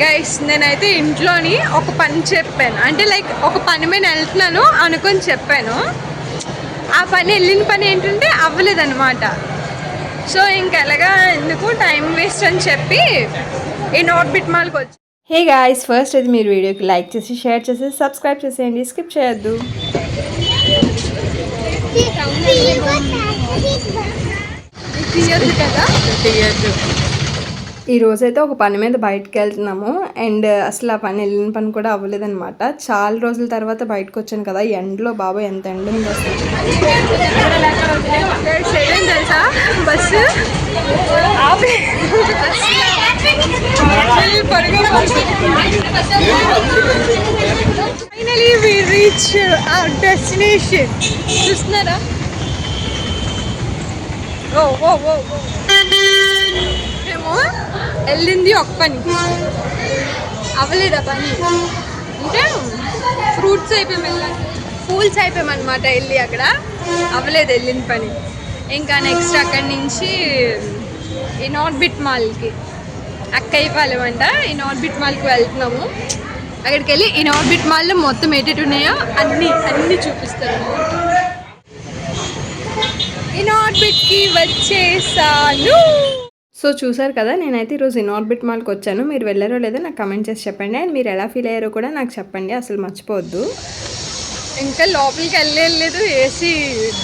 Guys నేనైతే ఇంట్లోని ఒక పని చెప్పాను, అంటే లైక్ ఒక పని మీద వెళ్తున్నాను అనుకొని చెప్పాను. ఆ పని వెళ్ళిన పని ఏంటంటే అవ్వలేదన్నమాట. సో ఇంకెలాగా ఎందుకు టైం వేస్ట్ అని చెప్పి ఈ నార్బిట్ మాల్కి వచ్చి. హే గాయ్స్, ఫస్ట్ అయితే మీరు వీడియోకి లైక్ చేసి షేర్ చేసి సబ్స్క్రైబ్ చేసేయండి, స్కిప్ చేయొద్దు. ఈ రోజైతే ఒక పని మీద బయటకు వెళ్తున్నాము అండ్ అసలు ఆ పని వెళ్ళిన పని కూడా అవ్వలేదన్నమాట. చాలా రోజుల తర్వాత బయటకు వచ్చాను కదా, ఎండలో బాబా ఎంత ఎండ ఉంది అసలు. తెలుసా bus finally we reach our destination. చూస్తున్నారా? ఓ ఓ ఓ మేము వెళ్ళింది ఒక పని అవ్వలేదా పని అంటే ఫ్రూట్స్ అయిపోయాం, ఫూల్స్ అయిపోయామన్నమాట. వెళ్ళి అక్కడ అవ్వలేదు వెళ్ళిన పని. ఇంకా నెక్స్ట్ అక్కడి నుంచి ఈ నార్బిట్ మాల్కి అక్కయ్యపాలెం అంట, ఈ నార్బిట్ మాల్కి వెళ్తున్నాము. అక్కడికి వెళ్ళి ఈ నార్బిట్ మాల్లో మొత్తం ఏటేటి ఉన్నాయో అన్నీ చూపిస్తాను. ఈ నార్బిట్కి వచ్చేసాను. సో చూసారు కదా, నేనైతే ఈరోజు ఇనార్బిట్ మాల్కి వచ్చాను. మీరు వెళ్ళారో లేదో నాకు కమెంట్ చేసి చెప్పండి అండ్ మీరు ఎలా ఫీల్ అయ్యారో కూడా నాకు చెప్పండి, అసలు మర్చిపోవద్దు. ఇంకా లోపలికి వెళ్ళలేదు, ఏసీ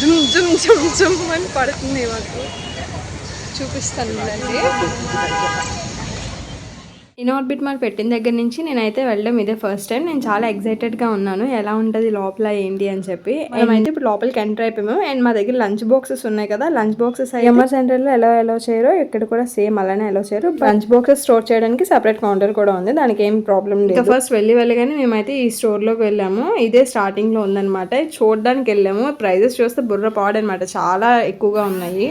జుమ్ జుమ్ జుమ్ జుమ్ అని పడుతుంది. మాకు చూపిస్తాను అండి. ఇనార్బిట్ మాల్ పెట్టిన దగ్గర నుంచి నేనైతే వెళ్ళడం ఇదే ఫస్ట్ టైం. నేను చాలా ఎక్సైటెడ్గా ఉన్నాను, ఎలా ఉంటుంది లోపల ఏంటి అని చెప్పి. మేమైతే ఇప్పుడు లోపలికి ఎంటర్ అయిపోయాము అండ్ మా దగ్గర లంచ్ బాక్సెస్ ఉన్నాయి కదా, లంచ్ బాక్సెస్ ఎంఆర్ సెంటర్లో ఎలా చేయరో ఇక్కడ కూడా సేమ్ అలానే ఎలా చేయరు. లంచ్ బాక్సెస్ స్టోర్ చేయడానికి సపరేట్ కౌంటర్ కూడా ఉంది, దానికి ఏం ప్రాబ్లం లేదు. ఫస్ట్ వెళ్ళగానే మేమైతే ఈ స్టోర్లోకి వెళ్ళాము. ఇదే స్టార్టింగ్లో ఉందన్నమాట. చూడడానికి వెళ్ళాము, ప్రైజెస్ చూస్తే బుర్ర పాడనమాట, చాలా ఎక్కువగా ఉన్నాయి.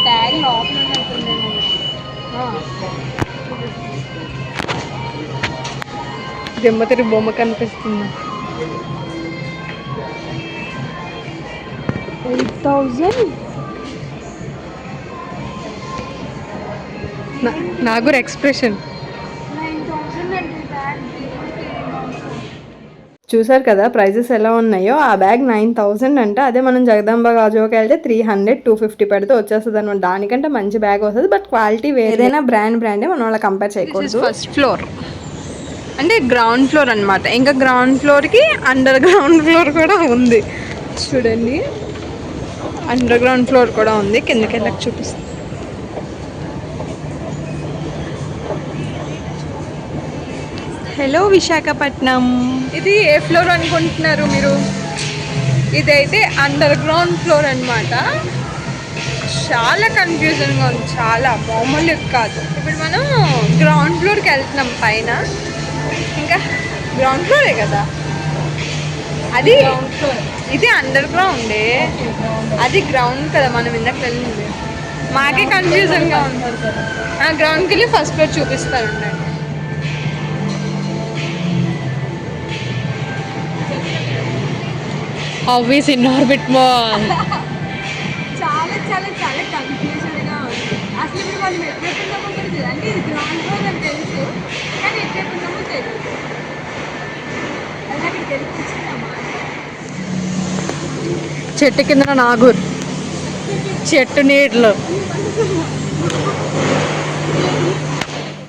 ట్యాగ్ లోపల ఉన్నట్టుంది. జమ్మతిరి బొమ్మ కనిపిస్తుంది. 8,000 నాగూర్ ఎక్స్ప్రెషన్. చూసారు కదా ప్రైజెస్ ఎలా ఉన్నాయో. ఆ బ్యాగ్ 9,000 అంట. అదే మనం జగదాంబ గాజువాకి వెళ్తే 300, 250 పెడితే వచ్చేస్తుంది అనమాట. దానికంటే మంచి బ్యాగ్ వస్తుంది, బట్ క్వాలిటీ ఏదైనా బ్రాండే మనం అలా కంపేర్ చేయకూడదు. ఫస్ట్ ఫ్లోర్ అంటే గ్రౌండ్ ఫ్లోర్ అనమాట. ఇంకా గ్రౌండ్ ఫ్లోర్కి అండర్ గ్రౌండ్ ఫ్లోర్ కూడా ఉంది. చూడండి, అండర్ గ్రౌండ్ ఫ్లోర్ కూడా ఉంది. కిందకి వెళ్ళకి చూపిస్తాను. హలో విశాఖపట్నం. ఇది ఏ ఫ్లోర్ అనుకుంటున్నారు మీరు? ఇదైతే అండర్ గ్రౌండ్ ఫ్లోర్ అనమాట. చాలా కన్ఫ్యూజన్గా ఉంది, చాలా మామూలు కాదు. ఇప్పుడు మనం గ్రౌండ్ ఫ్లోర్కి వెళ్తున్నాం పైన. ఇంకా గ్రౌండ్ ఫ్లోరే కదా అది, ఇది అండర్ గ్రౌండే, అది గ్రౌండ్ కదా మనం ఇందాక వెళ్ళింది. మాకే కన్ఫ్యూజన్గా ఉంది. గ్రౌండ్కి వెళ్ళి ఫస్ట్ ఫ్లోర్ చూపిస్తారు ఉండండి. How is Inorbit mall? చాలా చాలా చాలా కన్ఫ్యూజన్గా ఉంది. అసలు ఇప్పుడు మనం ఎప్పుడున్నామో కూడా తెలియదు. అంటే ఇది గ్రౌండ్ ఫ్లోర్ అని తెలుసు, కానీ ఎప్పుడున్నామో తెలియదు. అది అక్కడికి వెళ్ళిపోతున్నామా? చెట్టు కింద నాగూర్, చెట్టు నీళ్ళు.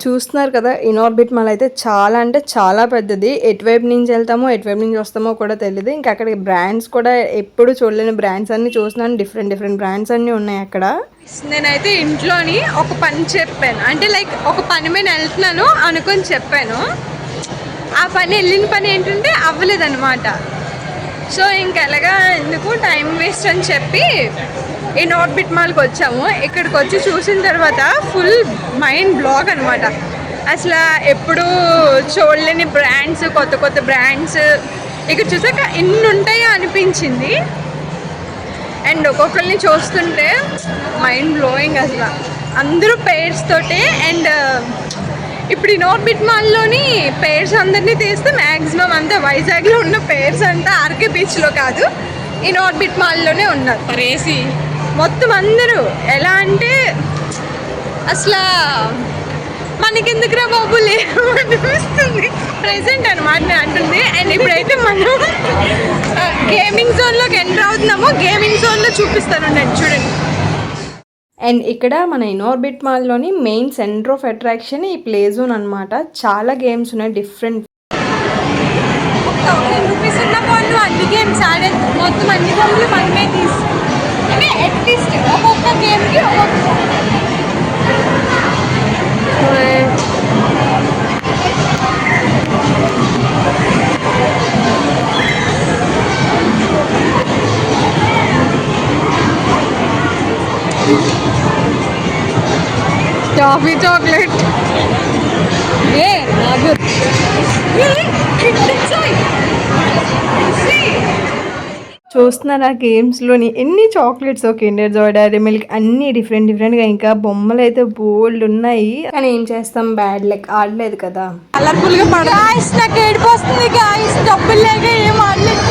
చూస్తున్నారు కదా, ఇనార్బిట్ మాల్ అయితే చాలా అంటే చాలా పెద్దది. ఎటువైపు నుంచి వెళ్తామో ఎటువైపు నుంచి వస్తామో కూడా తెలియదు. ఇంకా అక్కడ బ్రాండ్స్ కూడా ఎప్పుడు చూడలేని బ్రాండ్స్ అన్ని చూస్తున్నాను. డిఫరెంట్ బ్రాండ్స్ అన్నీ ఉన్నాయి అక్కడ. నేనైతే ఇంట్లోని ఒక పని చెప్పాను, అంటే లైక్ ఒక పని మీద వెళ్తున్నాను అనుకొని చెప్పాను. ఆ పని వెళ్ళిన పని ఏంటంటే అవ్వలేదన్నమాట. సో ఇంకెలాగా ఎందుకు టైం వేస్ట్ అని చెప్పి ఈ నార్బిట్ మాల్కి వచ్చాము. ఇక్కడికి వచ్చి చూసిన తర్వాత ఫుల్ మైండ్ బ్లాక్ అనమాట. అసలు ఎప్పుడు చూడలేని బ్రాండ్స్, కొత్త బ్రాండ్స్ ఇక్కడ చూసాక ఇన్ని ఉంటాయో అనిపించింది. అండ్ ఒక్కొక్కరిని చూస్తుంటే మైండ్ బ్లోయింగ్ అసలు. అందరూ పేర్స్ తోటే. అండ్ ఇప్పుడు ఇనార్బిట్ మాల్లోని పేర్స్ అందరినీ తీస్తే మ్యాక్సిమం అంతా వైజాగ్లో ఉన్న పేర్స్ అంతా ఆర్కే బీచ్లో కాదు, ఇన్ ఆర్బిట్ మాల్లోనే ఉన్నారు పరేసి మొత్తం అందరూ. ఎలా అంటే అసలు మనకెందుకురా బాబు లేవు అనిపిస్తుంది ప్రెసెంట్ అనమాట నేను అంటుంది. అండ్ ఇప్పుడైతే మనం గేమింగ్ జోన్లోకి ఎంటర్ అవుతున్నాము. గేమింగ్ జోన్లో చూపిస్తాను నేను, చూడండి. అండ్ ఇక్కడ మన ఇన్ఆర్బిట్ మాల్లోని మెయిన్ సెంటర్ ఆఫ్ అట్రాక్షన్ ఈ ప్లే జోన్ అనమాట. చాలా గేమ్స్ ఉన్నాయి డిఫరెంట్. ₹1000 ఉన్న వాళ్ళు అన్ని గేమ్స్ ఆడే మొత్తం అన్ని గేమ్లు మనమే తీసు అంటే అట్లీస్ట్ ఒక్కొక్క గేమ్కి ఒక్కొక్క టాఫీ చాక్లెట్ నాకు చూస్తున్నారు ఆ గేమ్స్లోని ఎన్ని chocolates, Kinder Joy, Dairy Milk అన్ని డిఫరెంట్ డిఫరెంట్గా. ఇంకా బొమ్మలు అయితే బోల్డ్ ఉన్నాయి. కానీ ఏం చేస్తాం, బ్యాడ్ లక్, ఆడలేదు కదా. కలర్ఫుల్ గా గాయ్స్ నాకు ఏడుపు వస్తుంది గాయ్స్, డబ్బులు లేక ఏం ఆడలేదు.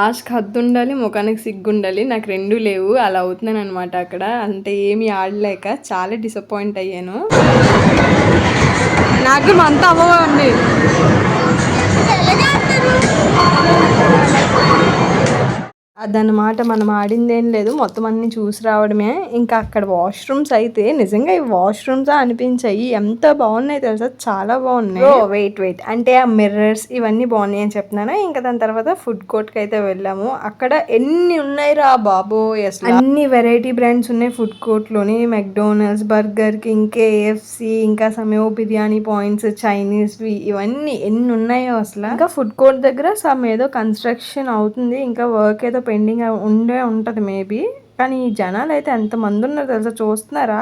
ఆశకు హద్దు ఉండాలి, ముఖానికి సిగ్గు ఉండాలి. నాకు రెండూ లేవు. అలా అవుతున్నాను అనమాట అక్కడ. అంతే ఏమి ఆడలేక చాలా డిసప్పాయింట్ అయ్యాను. నాకు అంత అవ్వండి. అదనమాట మనం ఆడిందేం లేదు, మొత్తం అన్ని చూసి రావడమే. ఇంకా అక్కడ వాష్రూమ్స్ అయితే నిజంగా ఈ వాష్రూమ్స్ అనిపించాయి. ఎంత బాగున్నాయి తెలుసా, చాలా బాగున్నాయి. వెయిట్ అంటే ఆ మిర్రర్స్ ఇవన్నీ బాగున్నాయి అని చెప్తున్నాను. ఇంకా దాని తర్వాత ఫుడ్ కోర్ట్కి అయితే వెళ్ళాము. అక్కడ ఎన్ని ఉన్నాయి రా బాబో, అసలు అన్ని వెరైటీ బ్రాండ్స్ ఉన్నాయి ఫుడ్ కోర్ట్లోని. మెక్డోనల్డ్స్, బర్గర్ కింగ్, KFC, ఇంకా సమయో బిర్యానీ పాయింట్స్, చైనీస్వి, ఇవన్నీ ఎన్ని ఉన్నాయో అసలు. ఇంకా ఫుడ్ కోర్ట్ దగ్గర సమ్ ఏదో కన్స్ట్రక్షన్ అవుతుంది, ఇంకా వర్క్ ఏదో పెండింగ్ ఉంటుంది మేబీ. కానీ ఈ జనాలు అయితే ఎంతమంది ఉన్నారు తెలుసా, చూస్తున్నారా.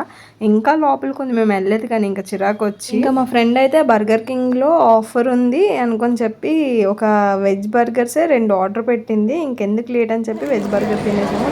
ఇంకా లోపలికి ఉంది, మేము వెళ్ళలేదు కానీ ఇంకా చిరాకు వచ్చి. ఇంకా మా ఫ్రెండ్ అయితే బర్గర్ కింగ్లో ఆఫర్ ఉంది అనుకొని చెప్పి ఒక వెజ్ బర్గర్సే 2 ఆర్డర్ పెట్టింది. ఇంకెందుకు లేట్ అని చెప్పి వెజ్ బర్గర్ తినేసాము.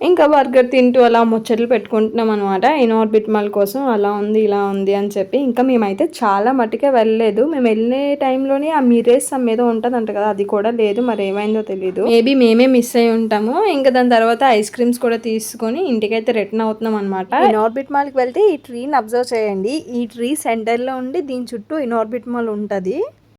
ఇంకా బర్గర్ తింటూ అలా ముచ్చట్లు పెట్టుకుంటున్నాం అనమాట. ఇన్ఆర్బిట్ మాల్ కోసం అలా ఉంది ఇలా ఉంది అని చెప్పి. ఇంకా మేమైతే చాలా మట్టుకే వెళ్ళలేదు. మేము వెళ్ళే టైంలోనే ఆ మిర్రర్స్ ఏదో ఉంటుందంట కదా, అది కూడా లేదు. మరి ఏమైందో తెలియదు, మేబీ మేమే మిస్ అయి ఉంటాము. ఇంకా దాని తర్వాత ఐస్ క్రీమ్స్ కూడా తీసుకొని ఇంటికైతే రిటర్న్ అవుతున్నాం అనమాట. ఇన్ఆర్బిట్ మాల్కి వెళ్తే ఈ ట్రీని అబ్జర్వ్ చేయండి. ఈ ట్రీ సెంటర్లో ఉండి దీని చుట్టూ ఇన్ఆర్బిట్ మాల్ ఉంటుంది.